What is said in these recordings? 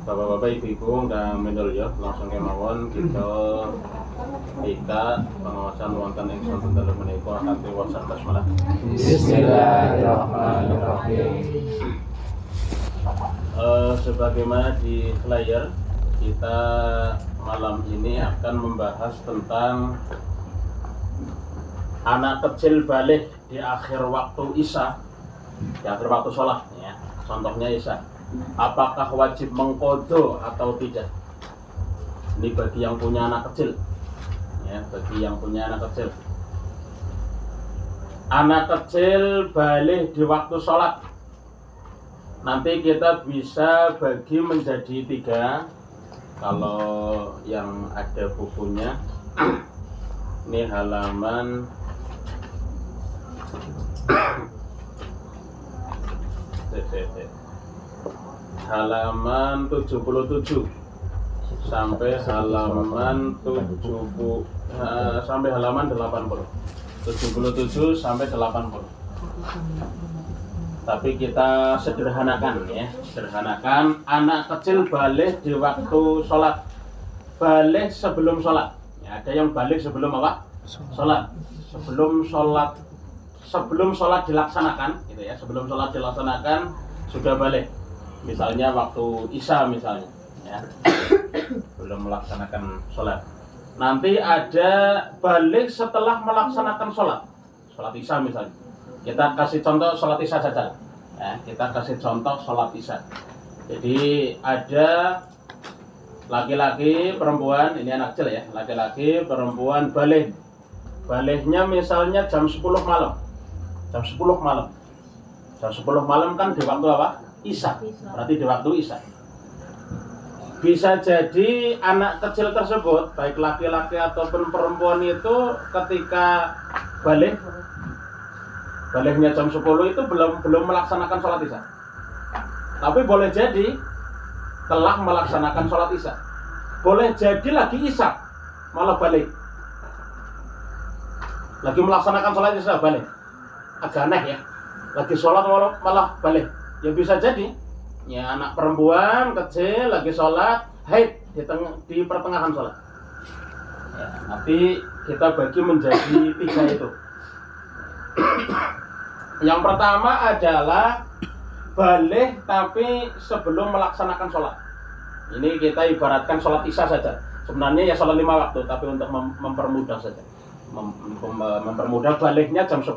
Bapak-bapak, ibu-ibu, dan medalya langsung kemawon kita pengawasan wonten ing sonten dalu menika kanthi wacan basmalah. Bismillahirrahmanirrahim. Sebagaimana di flyer, kita malam ini akan membahas tentang anak kecil balik di akhir waktu Isya, di akhir waktu sholat ya. Contohnya Isya, apakah wajib mengqadha atau tidak? Ini bagi yang punya anak kecil ya, bagi yang punya anak kecil. Anak kecil balik di waktu sholat, nanti kita bisa bagi menjadi 3. Kalau yang ada bukunya, ini halaman halaman 77 sampai halaman 70 sampai halaman 80. 77 sampai 80. Tapi kita sederhanakan ya, sederhanakan anak kecil balik di waktu sholat, balik sebelum sholat ya. Ada yang balik sebelum apa? Sholat. Sebelum sholat dilaksanakan gitu ya, sebelum sholat dilaksanakan sudah balik. Misalnya waktu Isya misalnya ya, belum melaksanakan sholat. Nanti ada balik setelah melaksanakan sholat Isya misalnya. Kita kasih contoh sholat Isya saja ya, kita kasih contoh sholat Isya. Jadi ada laki-laki, perempuan, ini anak kecil ya, laki-laki, perempuan balik. Baliknya misalnya jam 10 malam. Jam 10 malam. Jam 10 malam kan di waktu apa? Isya. Berarti di waktu Isya. Bisa jadi anak kecil tersebut, baik laki-laki ataupun perempuan itu ketika baliknya jam 10 itu belum melaksanakan sholat Isya. Tapi boleh jadi telah melaksanakan sholat Isya. Boleh jadi lagi Isya malah balik. Lagi melaksanakan sholat Isya balik. Agak aneh ya. Lagi sholat malah balik. Ya bisa jadi ya, anak perempuan kecil lagi sholat haid di pertengahan sholat ya, nanti kita bagi menjadi 3 itu. Yang pertama adalah balik tapi sebelum melaksanakan sholat. Ini kita ibaratkan sholat Isya saja. Sebenarnya ya sholat 5 waktu, tapi untuk mempermudah saja, mempermudah, baliknya jam 10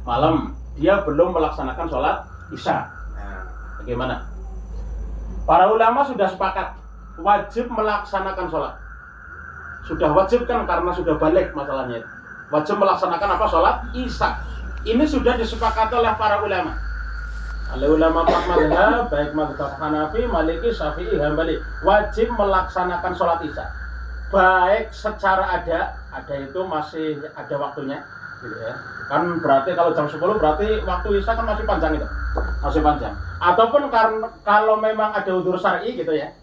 malam, dia belum melaksanakan sholat Isya. Bagaimana? Para ulama sudah sepakat wajib melaksanakan sholat. Sudah wajib kan, karena sudah balik masalahnya itu. Wajib melaksanakan apa? Sholat Isya. Ini sudah disepakati oleh para ulama. Oleh ulama 4 mazhab, baik mazhab Hanafi, Maliki, Syafi'i, Hambali, wajib melaksanakan sholat Isya. Baik secara ada itu masih ada waktunya gitu ya. Kan berarti kalau jam 10 berarti waktu Isya kan masih panjang itu. Masih panjang. Ataupun kalau memang ada udzur syar'i gitu ya.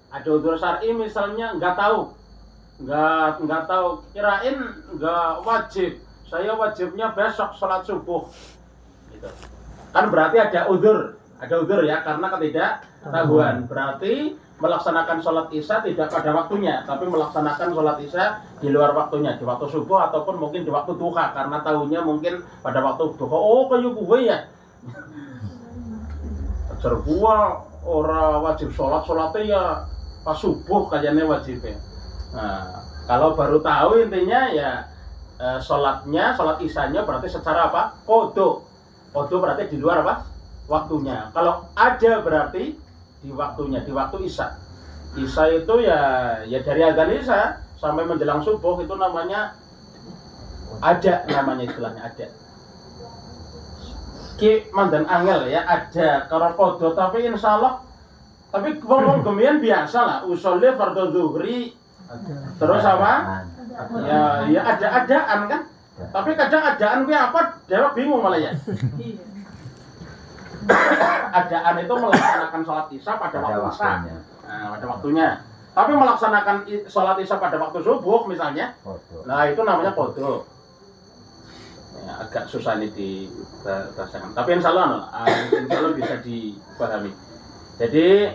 Ada udzur syar'i misalnya nggak tahu, kirain nggak wajib. Saya wajibnya besok sholat subuh. Gitu. Kan berarti ada udzur ya, karena ketidaktahuan. Berarti melaksanakan sholat Isya tidak pada waktunya, tapi melaksanakan sholat Isya di luar waktunya, di waktu subuh ataupun mungkin di waktu duha, karena tahunya mungkin pada waktu duha. Oh, kayu gue ya. Ajar gua ora wajib sholatnya ya pas subuh kayaknya wajibnya. Nah, kalau baru tahu intinya ya sholat Isyanya berarti secara apa? Qadha berarti di luar apa? Waktunya. Kalau ada berarti di waktunya, di waktu Isya. Isya itu ya dari adzan Isya sampai menjelang subuh itu namanya ada, namanya istilahnya ada. Ki mandan angel ya, ada karo qadha, tapi insyaallah, tapi ngomong gemian biasa lah, usolnya fardhu zuhri terus apa? Ya ada-adaan kan. Tapi kadang adaan gue apa? Dewa bingung malah ya. Adaan itu melaksanakan sholat Isya pada waktu Isya. Nah, pada waktunya. Tapi melaksanakan sholat Isya pada waktu subuh misalnya, nah itu namanya qadha. Ya, agak susah nih dirasakan. Tapi insya Allah bisa dipahami. Jadi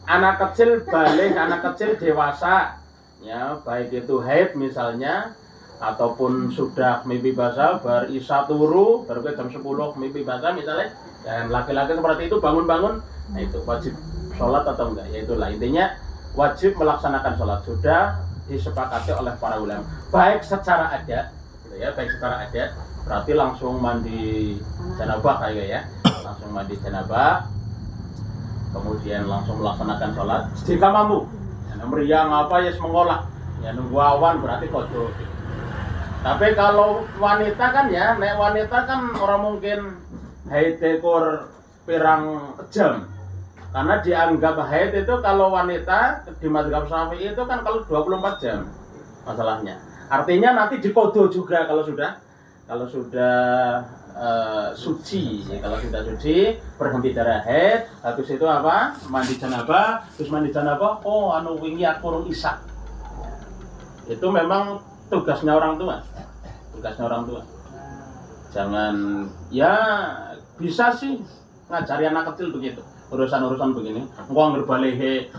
anak kecil balik, anak kecil dewasa, ya baik itu haid misalnya, ataupun sudah mimpi basah, bar isya turu, baru ke jam 10 mimpi basah misalnya, dan laki-laki seperti itu bangun-bangun, nah itu wajib sholat atau enggak? Ya itulah intinya wajib melaksanakan sholat, sudah disepakati oleh para ulama, baik secara adat, gitu ya, baik secara adat, berarti langsung mandi janabah kayak ya, langsung mandi janabah, kemudian langsung melaksanakan sholat jika mampu. Ya, meriang apa ya mengolah, ya nunggu awan berarti kodoh. Tapi kalau wanita kan ya, nek wanita kan orang mungkin haid ekor pirang jam. Karena dianggap haid itu kalau wanita di mazhab Syafi'i itu kan kalau 24 jam masalahnya. Artinya nanti dikodo juga kalau sudah suci. Kalau sudah suci berhenti darah haid, habis itu apa? Mandi janabah, terus mandi janabah, oh anu wingi aku isya. Itu memang tugasnya orang tua. Jangan ya bisa sih ngajari anak kecil begitu. Urusan begini, engkau ngerbalehe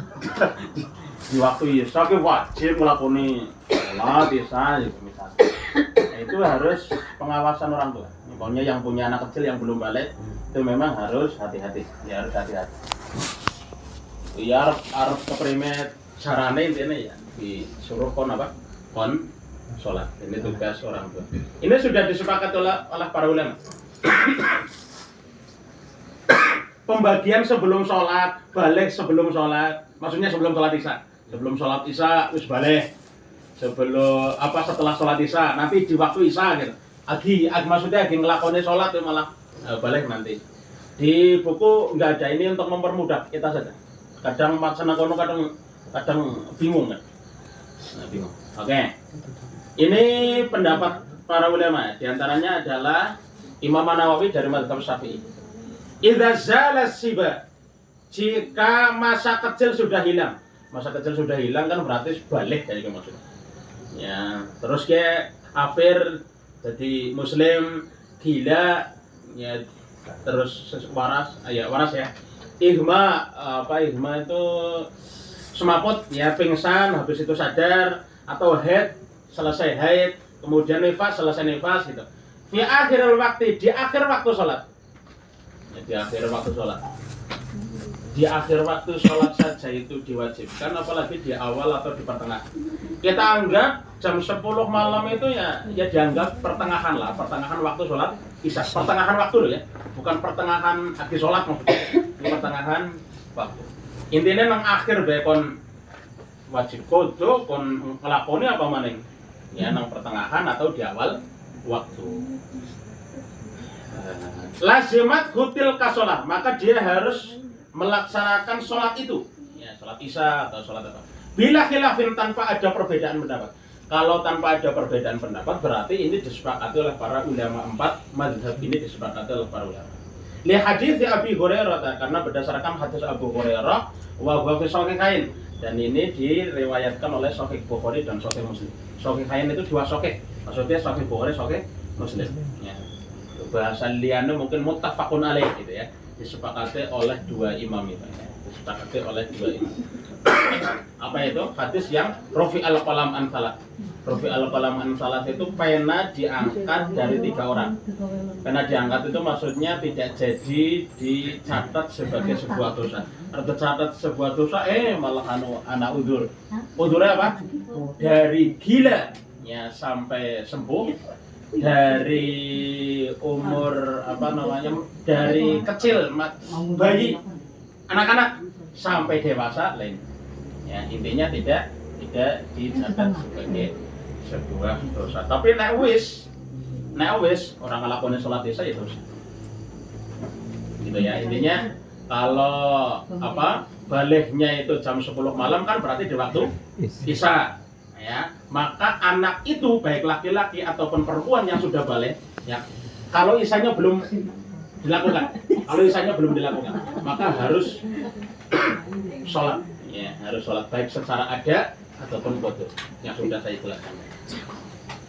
di waktu isya wajib ngelakoni sholat isya gitu misalnya. Nah, itu harus pengawasan orang tua. Pokoknya yang punya anak kecil yang belum balik itu memang harus hati-hati. Ya harus hati-hati. Ya harus keprimet carane intinya ya disuruh kon sholat. Ini tugas orang tua. Ini sudah disepakati oleh para ulama. Pembagian sebelum sholat, balik sebelum sholat, maksudnya sebelum sholat isya. Sebelum sholat isya, wis balik. Setelah sholat isya, nanti di waktu isya gitu. Maksudnya lagi ngelakoni sholat itu malah balik nanti. Di buku nggak ada, ini untuk mempermudah kita saja. Kadang maksana kono kadang bingung kan. Nah, bingung. Oke. Ini pendapat para ulama. Di antaranya adalah Imam Nawawi dari mazhab Syafi'i. Idza zala siba, jika masa kecil sudah hilang. Masa kecil sudah hilang kan berarti balik kayak gitu maksudnya. Ya, terus kayak kafir jadi muslim gila ya, terus waras ya. Ihma itu semaput ya, pingsan habis itu sadar, atau haid selesai haid, kemudian nifas selesai nifas gitu. Di akhir waktu sholat. Di akhir waktu sholat saja itu diwajibkan, apalagi di awal atau di pertengahan. Kita anggap jam 10 malam itu ya dianggap pertengahan waktu sholat isya. Pertengahan waktu loh ya, bukan pertengahan habis sholat maksudnya. Pertengahan waktu. Intinya nang akhir bekon wajib kodo kon ngelakoni apa maning ya, nang pertengahan atau di awal waktu. Lazimat hutil kasolah, maka dia harus melaksanakan sholat itu ya, sholat isya atau sholat apa. Bila khilafin, tanpa ada perbedaan pendapat. Kalau tanpa ada perbedaan pendapat berarti ini disepakati oleh para ulama. 4 mazhab ini disepakati oleh para ulama. Li hadis Abi Hurairah, karena berdasarkan hadis Abu Hurairah wa huwa fi sahihain, dan ini diriwayatkan oleh Sahih Bukhari dan Sahih Muslim. Sahihain itu 2 sahih, maksudnya Sahih Bukhari, Sahih Muslim ya. Bahasa liane mungkin muttafaqun alaih gitu ya, disepakati oleh 2 imam itu ya. Disepakati oleh 2 imam. Apa itu? Hadis yang Rafi al-qalam an salat. Rafi al-qalam an salat itu pena diangkat dari 3 orang. Pena diangkat itu maksudnya tidak jadi dicatat sebagai sebuah dosa. Atau catat sebuah dosa malah anak udur. Udurnya apa? Dari gila ya sampai sembuh, dari umur dari kecil bayi, anak-anak sampai dewasa lain ya, intinya tidak dicatat sebagai sebuah dosa. Tapi nek wis orang ngelakoni sholat isya itu gitu ya. Intinya kalau baliknya itu jam 10 malam kan berarti di waktu isya ya, maka anak itu baik laki-laki ataupun perempuan yang sudah balik ya, kalau isyanya belum dilakukan, maka harus sholat ya, harus sholat baik secara ada ataupun qada yang sudah saya jelaskan.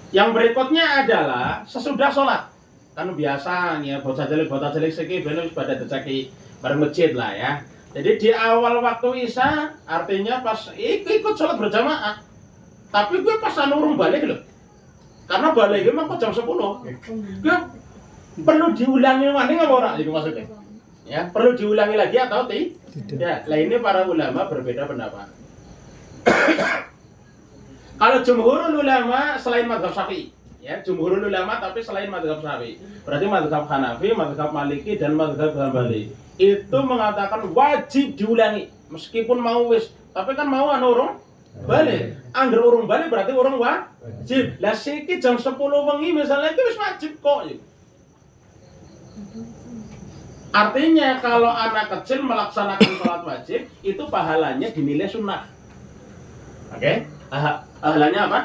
Yang berikutnya adalah sesudah sholat. Kan biasa ya bocah cilik siki ben wis pada diceki bareng masjid lah ya. Jadi di awal waktu Isya artinya pas ikut sholat berjamaah. Tapi gue pas urung balik loh. Karena balik gue mah jam 10. Gue perlu diulangi mana nggak ora itu maksudnya. Ya, perlu diulangi lagi atau tidak? Ya, lah ini para ulama berbeda pendapat. Kalau jumhurul ulama selain mazhab Syafi'i, ya, jumhurul ulama tapi selain mazhab Syafi'i. Berarti mazhab Hanafi, mazhab Maliki dan mazhab Hambali itu mengatakan wajib diulangi meskipun mau wis, tapi kan mau urung balik. Angger urung balik berarti urung wajib. Lah siki jam 10 wengi misalnya itu wis wajib kok. Artinya kalau anak kecil melaksanakan sholat wajib itu pahalanya dinilai sunnah. Oke? Pahalanya apa?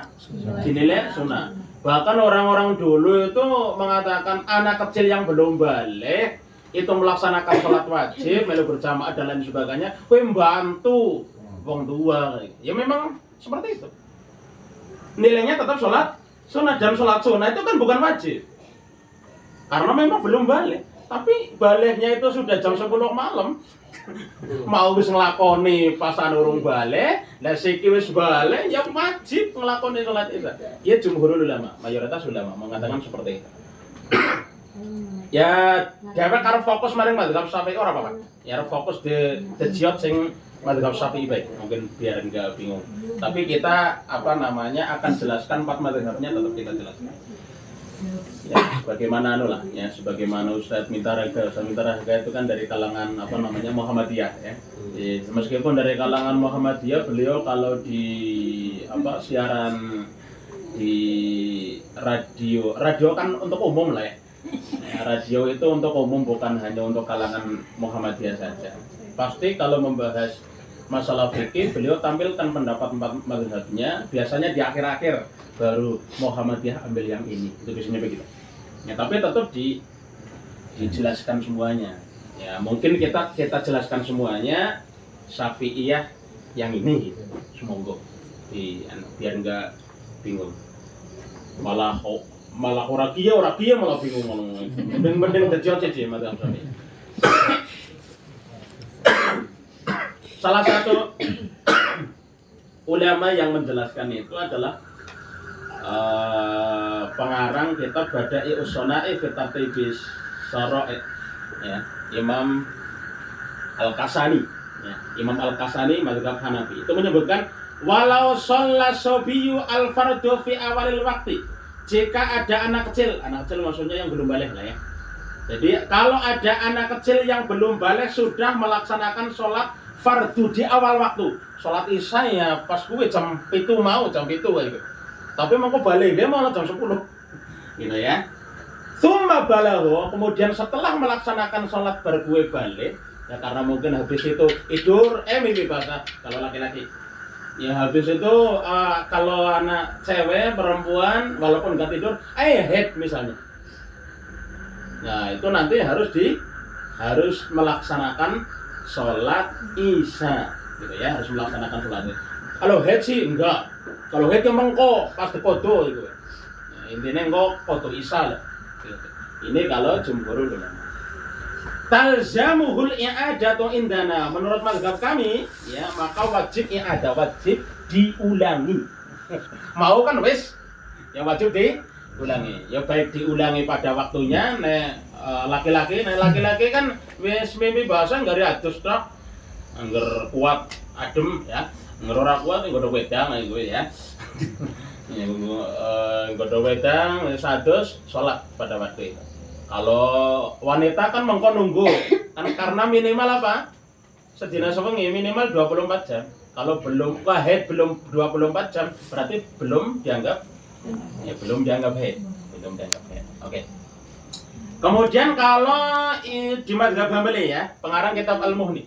Dinilai sunnah. Bahkan orang-orang dulu itu mengatakan anak kecil yang belum balik itu melaksanakan sholat wajib, melu berjamaah dan lain sebagainya, kowe membantu wong tua. Ya memang seperti itu. Nilainya tetap sholat sunnah, dan sholat sunnah itu kan bukan wajib. Karena memang belum balik. Tapi baliknya itu sudah jam 10 malam. Mau wis nglakoni pas urung balik, lah siki wis balik ya wajib nglakoni sholat Isya. Ya jumhurul ulama, mayoritas ulama mengatakan seperti itu. Ya, dhewek karo fokus maring mazhab Syafi'i ora apa-apa. Ya fokus di jiot sing mazhab Syafi'i baik, mungkin biar enggak bingung. Tapi kita akan jelaskan 4 mazhabnya, tetap kita jelaskan. Ya, sebagaimana ya, sebagaimana Ustadz Mintaraga itu kan dari kalangan Muhammadiyah ya. Meskipun dari kalangan Muhammadiyah, beliau kalau di siaran di radio kan untuk umum lah ya. Radio itu untuk umum, bukan hanya untuk kalangan Muhammadiyah saja. Pasti kalau membahas masalah fikih, beliau tampilkan pendapat 4 mazhabnya, biasanya di akhir-akhir baru Muhammadiyah ambil yang ini. Itu biasanya begitu. Ya, tapi tetap dijelaskan semuanya. Ya, mungkin kita jelaskan semuanya Syafi'iyah yang ini gitu. Semoga biar enggak bingung. Malah ora kiye malah bingung ngono. Mending dadi aja mazhab Syafi'i. Salah satu ulama yang menjelaskan itu adalah pengarang kitab Bada'i Ussona'i fi Tartibis Syara'i' ya, Imam Al-Kasani ya, Imam Al-Kasani mazhab Hanafi itu menyebutkan walau shalla sabiyyu al-fardu fi awalil waqti, jika ada anak kecil maksudnya yang belum balik lah ya. Jadi kalau ada anak kecil yang belum balik sudah melaksanakan sholat fardu di awal waktu, sholat Isya ya pas gue jam 7 gitu. Tapi mau balik dia malah jam 10 gitu ya. Tsumma balagho, kemudian setelah melaksanakan sholat baru gue balik ya, karena mungkin habis itu tidur mimpi basah kalau laki-laki ya, habis itu kalau anak cewek perempuan walaupun nggak tidur head misalnya, nah itu nanti harus melaksanakan sholat Isya gitu ya, harus melaksanakan sholatnya. Kalau head sih enggak, kalau head emang kok pas dekodo itu ya, intinya kok kodo Isya lah gitu. Ini kalau jumhurul ulama. Talzamuhul i'adatu indana, menurut mazhab kami ya, maka wajib i'adah, wajib diulangi. Mau kan wis ya wajib diulangi ya, baik diulangi pada waktunya. Laki-laki kan wis mimpi bahasa nggak adus tok, angger kuat adem ya, angger ora kuat nggodho wedang iku ya. Nggodho wedang wis adus salat pada waktu itu. Kalau wanita kan mengko nunggu kan, karena minimal apa? Sedina sewengi minimal 24 jam. Kalau belum head belum 24 jam berarti belum dianggap head. Oke. Kemudian kalau di mazhab Hambali ya, pengarang kitab Al-Mughni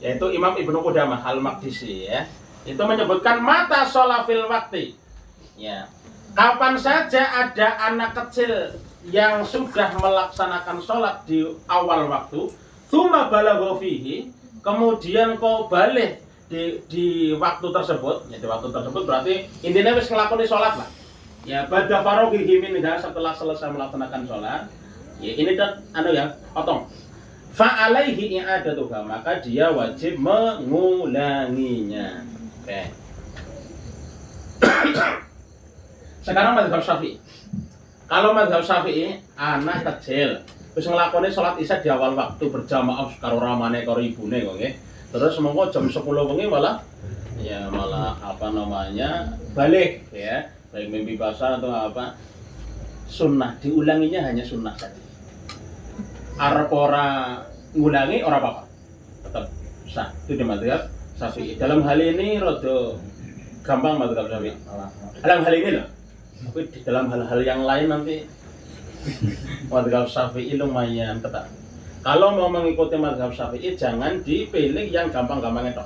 yaitu Imam Ibnu Qudamah Al-Maqdisi ya, itu menyebutkan mata sholafil wakti ya, kapan saja ada anak kecil yang sudah melaksanakan sholat di awal waktu, tsumma balagha fihi, kemudian kau balik di waktu tersebut ya, di waktu tersebut berarti intinya wis nglakoni sholat lah ya, ba'da faraghihi minha, setelah selesai melaksanakan sholat ya, ini potong fa alaihi i'adatuha, maka dia wajib mengulanginya. Oke. Sekarang mazhab Syafi'i. Kalau mazhab Syafi'i, anak kecil wis nglakoni salat Isya di awal waktu berjamaah karo ramane karo ibune kok nggih. Terus monggo jam 10 wengi malah balik ya, baik mimpi basah atau apa, sunnah diulanginya hanya sunnah saja. Arep ora ngulangi ora apa-apa, tetap sah. Itu di mazhab Syafi'i. Dalam hal ini rada gampang mazhab Syafi'i. Dalam hal ini loh, tapi di dalam hal-hal yang lain nanti mazhab Syafi'i lumayan ketat. Kalau mau mengikuti mazhab Syafi'i jangan dipilih yang gampang-gampang itu.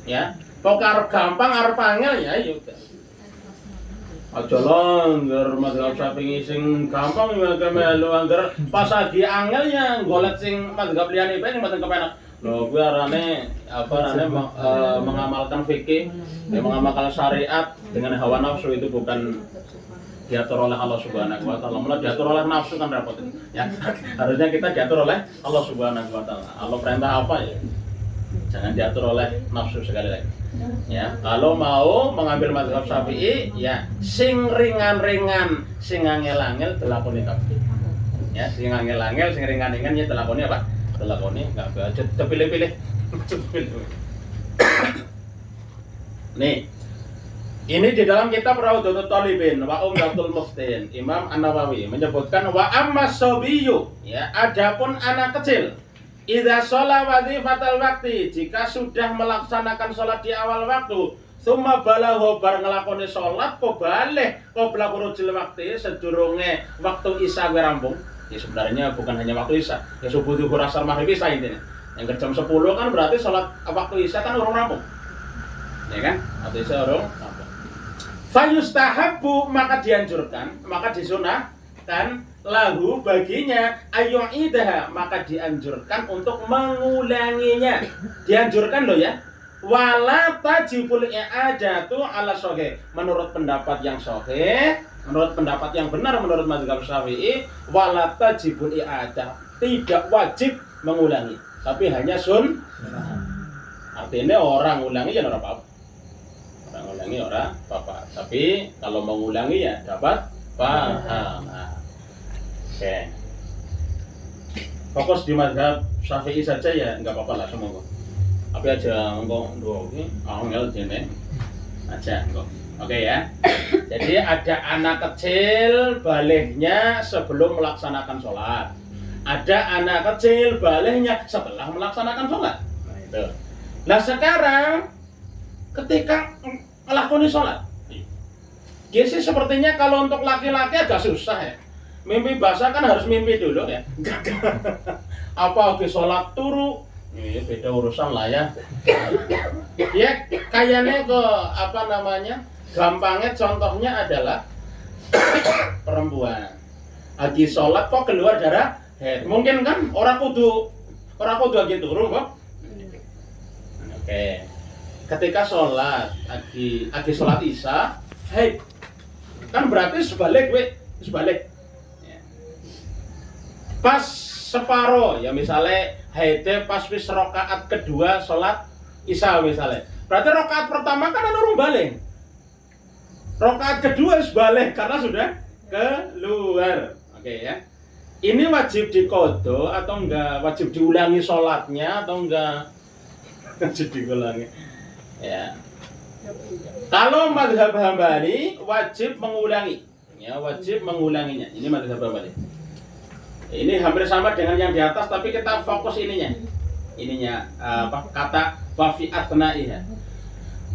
Ya, pokok gampang arep angel ya udah. Aja langgar mazhab Syafi'i sing gampang ya kemelu anggar pas lagi angel ya golek sing mazhab liyane bae sing mboten kepenak. Lho kuwi arane mengamalkan fikih, ya mengamalkan syariat dengan hawa nafsu itu bukan diatur oleh Allah Subhanahu wa taala. Malah diatur oleh nafsu kan repot. Ya, harusnya kita diatur oleh Allah Subhanahu wa taala. Allah perintah apa ya? Jangan diatur oleh nafsu sekali lagi. Ya, kalau mau mengambil mazhab Syafi'i, ya sing ringan-ringan, sing angel-angel dilakoni kabeh. Ya, sing angel-angel, sing ringan-ringan ya dilakoni apa? Dilakoni enggak baca pilih-pilih. Nih, ini di dalam kitab Raudhatul Thalibin wa Umdatul Muftin, Imam An-Nawawi menyebutkan wa ammas sabiyyu, ya, adapun anak kecil idza shalla wazifatal waqti, jika sudah melaksanakan sholat di awal waktu, summa balagha bar nglakoni sholat kok balik qabla khurujil waqti, sedurunge waktu Isya rampung. Ya sebenarnya bukan hanya waktu Isya, ya subuh zuhur asar maghrib Isya intinya. Yang jam 10 kan berarti sholat waktu Isya kan urung rampung. Ya kan? Waktu Isya urung rampung. Fayustahabbu, maka dianjurkan, maka disunahkan lahu baginya ayyu'idaha, maka dianjurkan untuk mengulanginya. Dianjurkan loh ya. Wala tajibul i'adatu ala sahih. Menurut pendapat yang sahih, menurut pendapat yang benar menurut mazhab Syafi'i, wala tajibul i'adah, tidak wajib mengulangi, tapi hanya artinya orang ulangi ya ora apa-apa. Orang ulangi ora apa-apa, tapi kalau mengulangi ya dapat paham. Oke. Fokus di mazhab Syafi'i saja ya enggak apa-apa lah semoga. Tapi aja engko ndo iki angel dene aja engko. Oke ya. Jadi ada anak kecil baliknya sebelum melaksanakan sholat. Ada anak kecil baliknya setelah melaksanakan sholat. Nah itu. Nah sekarang ketika melakoni sholat, sih sepertinya kalau untuk laki-laki agak susah ya. Mimpi basah kan harus mimpi dulu ya. Apa lagi sholat turu? Ini beda urusan lah ya. Ya kayaknya ke apa namanya? Gampangnya contohnya adalah perempuan lagi sholat kok keluar darah head. Mungkin kan orang kudu lagi turun kok. Oke. Ketika sholat lagi sholat Isya, head kan berarti sebalik. Ya. Pas separo ya misalnya haidnya pas wis rakaat kedua sholat Isya misalnya. Berarti rakaat pertama kan ada urung balik. Rakaat kedua harus balik karena sudah keluar. Oke ya. Ini wajib diqodho atau enggak? Wajib diulangi sholatnya atau enggak? Wajib diulangi. Ya. Kalau mazhab Hambali wajib mengulangi. Ya, wajib mengulanginya. Ini mazhab Hambali. Ini hampir sama dengan yang di atas tapi kita fokus ininya. Kata wa fi athnaiha.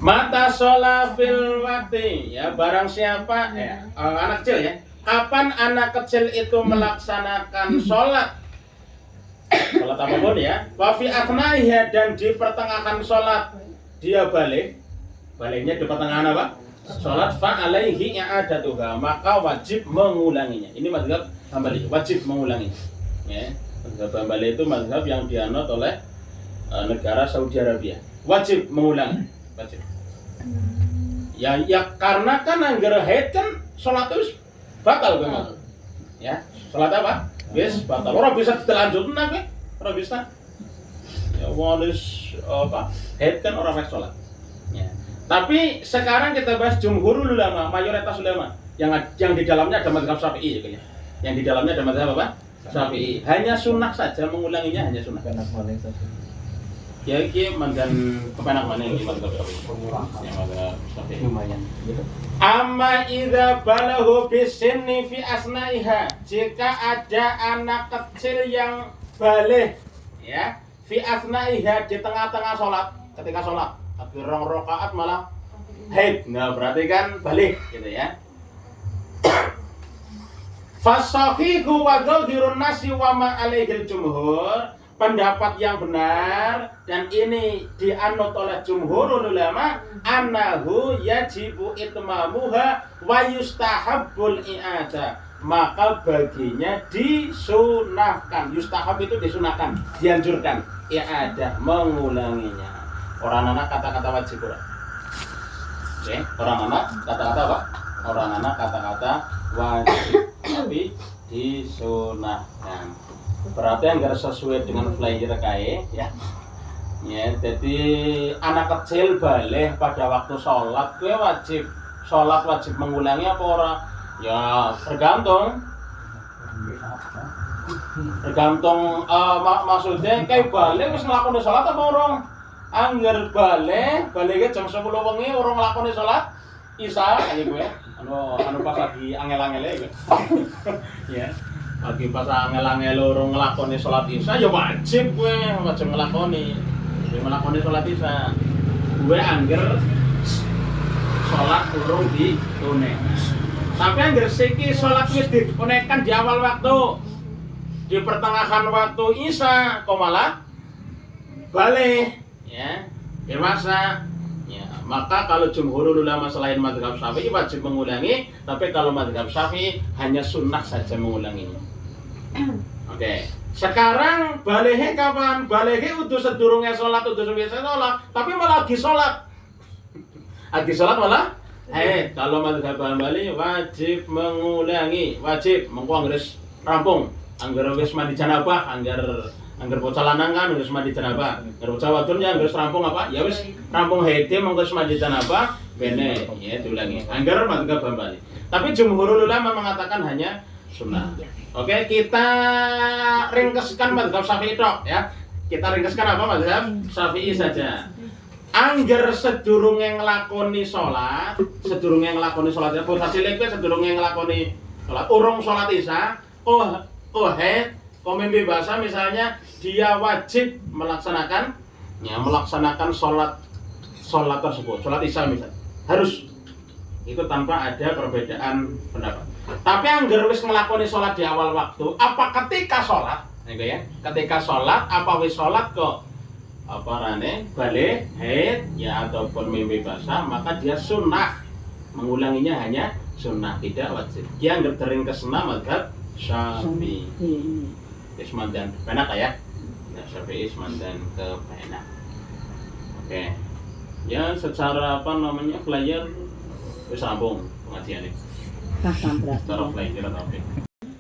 Mata sholat fil wakti, ya barang siapa anak kecil ya. Kapan anak kecil itu melaksanakan sholat apapun ya, wafi aknaiha, dan di pertengahan sholat dia baliknya di pertengahan apa? Sholat fa alaihi i'adatuha, maka wajib mengulanginya. Ini mazhab Hambali, wajib mengulanginya. Ya, mazhab Hambali itu mazhab yang dianut oleh negara Saudi Arabia. Wajib mengulangi, wajib. Ya karena kan anggar haid kan sholat itu batal memang. Ya, sholat apa? Wis batal. Ora bisa dilanjutkan tapi ora bisa. Ya walis apa? Haid kan orang wis sholat. Ya. Tapi sekarang kita bahas jumhurul ulama, mayoritas ulama yang di dalamnya ada mazhab Syafi'i ya. Yang di dalamnya ada mazhab apa? Syafi'i. Hanya sunnah saja, mengulanginya hanya sunnah. Ya iki mandan kepenak mana yang mazhab Syafi'i. Yang mazhab Syafi'i lumayan gitu. Amma idza balahu bisinni fi asnaiha, jika ada anak kecil yang balik ya fi asnaiha di tengah-tengah sholat, ketika sholat akhir rong rakaat malah haid, nah berarti kan balik gitu ya. Fasahihu wa dzahirun nasi wa ma alaihil jumhur, pendapat yang benar dan ini dianut oleh jumhurul ulama, annahu yajibu itmamuha wa yustahabbul i'adah, maka baginya disunahkan. Yustahab itu disunahkan, dianjurkan. I'adah, mengulanginya. Orang anak kata-kata wajib ora. Oke, orang anak kata-kata apa? Orang anak kata-kata wajib, tapi disunahkan. Berarti enggak sesuai dengan flyer kae ya. Ya, jadi anak kecil balik pada waktu sholat, gue wajib sholat wajib mengulangi apa ora? Ya tergantung. Maksudnya kayak balik wis nglakoni sholat apa orang? Angger baliknya jam 10 wengi orang nglakoni sholat Isya kayak gue. Anu pas lagi angel-angele gue. Ya. Lagi pas angel-angel orang nglakoni sholat Isya ya wajib nglakoni. Melakoni sholat Isya. Gue angger sholat urung di tune. Tapi angger siki sholat wis ditunaikan di awal waktu. Di pertengahan waktu Isya kok malah balik ya, dewasa. Ya, maka kalau jumhurul ulama selain mazhab Syafi'i wajib mengulangi, tapi kalau mazhab Syafi'i hanya sunnah saja mengulanginya. Oke. Sekarang balihnya kapan? Balihnya udah sedurungnya sholat, udah selesai sholat, tapi malah lagi sholat. Lagi sholat malah kalau mazhab Hambali wajib mengulangi, wajib mengko anggeres rampung, angger wis mandi janabah, angger bocah lanang kan wis mandi janabah, angger bocah wadon ya angger rampung apa? Ya wis rampung haid mengko wis mandi janabah, bene ya diulangi. Angger mazhab Hambali. Tapi jumhurul ulama mengatakan hanya sunnah. Oke, kita ringkeskan mazhab Syafi'i tok ya. Kita ringkeskan apa mazhab Syafi'i saja. Angger sedurunge nglakoni salat, ya posisi lek sedurunge nglakoni salat, urung salat Isya, haid, mimpi basah misalnya, dia wajib melaksanakan salat tersebut, salat Isya misalnya. Harus itu tanpa ada perbedaan pendapat. Tapi angger wis nglakoni salat di awal waktu, apa ketika salat, ya, ketika salat apa wis salat kok balik haid ya ataupun mimpi basah, maka dia sunnah, mengulanginya hanya sunnah, tidak wajib. Dia angger tering ke sunnah mazhab Syafi'i. Ismandan penak ya. Nah, Syafi'i ismandan ke penak. Oke. Ya secara flyer wis rampung pengajian ini. Secara flyer tapi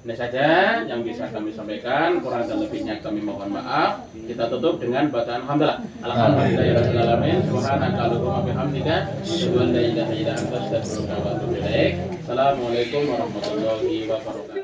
ini saja yang bisa kami sampaikan, kurang dan lebihnya kami mohon maaf. Kita tutup dengan bacaan hamdalah. Alhamdulillahirabbil alamin. Subhanaka Allahumma bihamdika asyhadu an la ilaha illa anta astaghfiruka wa atubu ilaik. Assalamualaikum warahmatullahi wabarakatuh.